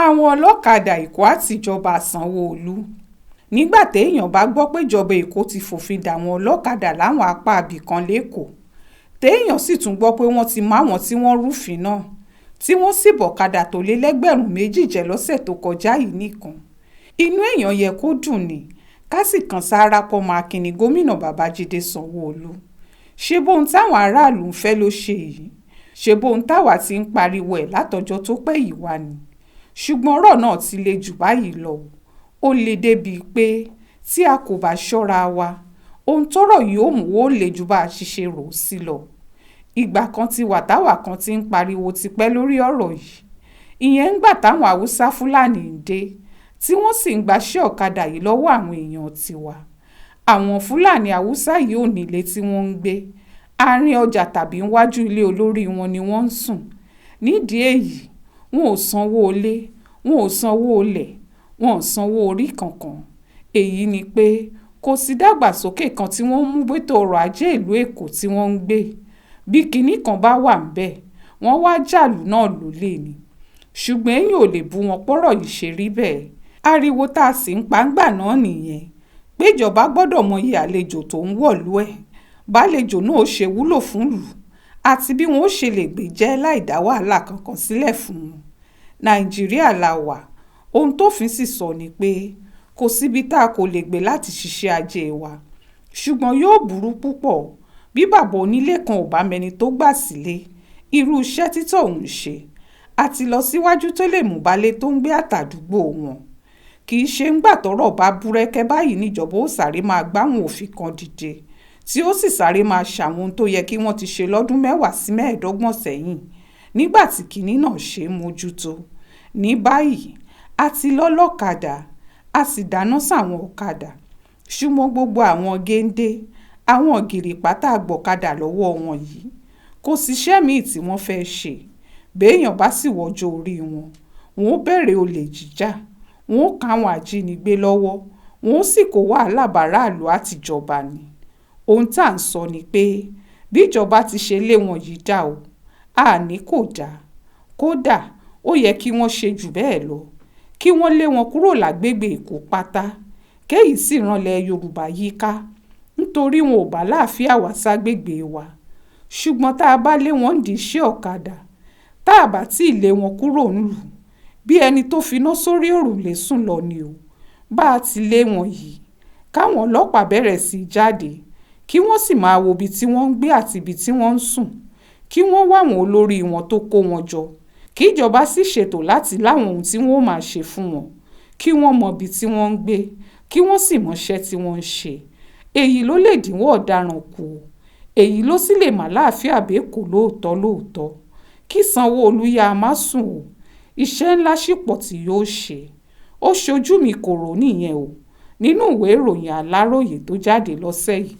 Àwọn ọlọ́kadà Eko Atijọba Sanwoolu. Nígbà téèyàn bá gbọ́ pé ìjọba Èkó ti fòfin dàwọn ọlọ́kadà láwọn apá ibìkan lÉkòó, téèyàn sì tún gbọ́ pé wọ́n ti máwọn tí wọ́n rúfin náà, tí wọ́n sì bọ̀kadà tó lé lẹ́gbẹ̀rún 2 jẹ́ lọ́sẹ̀ tó kọjá yìí nìkan. Inú èèyàn yẹ kó dùn ni, ká sì kan sáárá pọ́mọ akínní gómìnà Babájídé Sanwó-Olú. Ṣé bóun táwọn aráàlú ń fẹ́ ló ṣe yìí? Ṣé bóun táwa ti ń pariwo ẹ̀ látọjọ́ tó pẹ́ yìí wá ni? Ṣùgbọ́n ọ̀rọ̀ náà ti le jù báyìí lọ. Ó le débi pé tí a kò bá ṣọ́ra wa, ohun tọ́rọ̀ yìí ó mú ó le jù bá a ṣiṣẹ́ rò ó sí lọ. Ìgbà kan ti wà táwa kan ti ń pariwo tipẹ́ lórí ọ̀rọ̀ yìí. Ìyẹn ń gbà táwọn Haúsá Fúlàní ń dé, tí wọ́n sì ń gbaṣẹ́ ọ̀kadà yìí lọ́wọ́ àwọn èèyàn tiwa. Àwọn Fúlàní Haúsá yìí ò nílé tí wọ́n ń gbé. Àárín ọjà tàbí níwájú ilé olórí wọn ni wọ́n ń sùn. Nídìí èyí, wọn ò sanwó ilé, wọn ò sanwó ilẹ̀, wọn ò sanwó orí kankan. Èyí ni pé kò sí dàgbàsókè kan tí wọ́n mú bẹ́tò ọrọ̀ ajé ìlú Èkó tí wọ́n ń gbé. Bí kinní kan bá wà ńbẹ̀, wọ́n wá jàlú náà lólè ni. Ṣùgbọ́n èyí ò lè bú wọn pọ́rọ̀ yìí ṣe rí bẹ́ẹ̀. Ariwo tá a sì ń pa ńgbà náà nìyẹn, pé ìjọba gbọ́dọ̀ mọyì àlejò tó ń wọ̀lú ẹ̀, bálejò náà ó ṣe wúlò fúnlùú, àti bí wọn ó ṣe lè gbé jẹ́ láì dá wàhálà kankan sílẹ̀ fún wọn. Nàìjíríà la wà, ohun tófin sì sọ ni pé kò síbi tá a kò lè gbé láti ṣiṣẹ́ ajé wa. Ṣùgbọ́n yóò burú púpọ̀ bí bàbá onílé kan ò bá mẹni tó gbà sílé irú iṣẹ́ títọ́ òun ṣe, àti lọ síwájú tó lè mú balẹ̀ tó ń gbé àtàdúgbò wọn. Kì í ṣe ńgbà tọ́rọ̀ bá búrẹ́kẹ́ báyìí níjọba ó sáré máa gbáwọn òfin kan dìde, tí ó sì sáré máa ṣàwọn ohun tó yẹ kí wọ́n ti ṣe lọ́dún 10 sí 15 sẹ́yìn, nígbà tí kinní náà ṣe é mójútó. Ní báyìí, a ti lọ́lọ́kadà, a sì dáná sáwọn ọ̀kadà. Ṣùgbọ́n gbogbo àwọn géńdé, àwọn gìrìpátá gbọ̀kadà lọ́wọ́ wọn yìí, kò síṣẹ́ míì tí wọ́n fẹ́ ṣe. Béèyàn bá sì wọjọ́ orí wọn, wọn ó bẹ̀rẹ̀ olè jíjà, wọn ó káwọn ajínigbé lọ́wọ́, wọn ó sì kó wàhálà báráàlú àtijọba ni. Ohun tá à ń sọ ni pé bí ìjọba ti ṣe lé wọn yìí dá o, àní kò dáa. Kódà ó yẹ kí wọ́n ṣe jù bẹ́ẹ̀ lọ, kí wọ́n lé wọn kúrò lágbègbè Èkó pátá, kéyìí sì ránlẹ̀ Yorùbá yíká, nítorí wọn ò bá láàfíà wá ságbègbè wa. Ṣùgbọ́n tá a bá lé wọn dì iṣẹ́ ọ̀kadà, tá a bá tí ì lé wọn kúrò nílùú, bí ẹni tó finá sórí òrùlé sùn lọ ni o. Bá a ti lé wọn yìí, káwọn ọlọ́pàá bẹ̀rẹ̀ sí í jáde, kí wọ́n sì máa wo ibi tí wọ́n ń gbé àti ibi tí wọ́n ń sùn, kí wọ́n wá àwọn olórí wọn tó kó wọn jọ, kí ìjọba sì ṣètò láti láwọn ohun tí wọ́n ó máa ṣe fún wọn, kí wọ́n mọ ibi tí wọ́n ń gbé, kí wọ́n sì mọṣẹ́ tí wọ́n ń ṣe. Èyí ló lè dínwó ọ̀daràn kù o. Èyí ló sì lè má láàfíà b'Èkó lóòótọ́. Kí Sanwó-Olú yá má sùn o. Iṣẹ́ ńlá sì pọ̀ tí yóò ṣe. Ó ṣojú mi kò rò nìyẹn o, nínú ìwé ìròyìn Aláròyé tó jáde lọ́sẹ̀ yìí.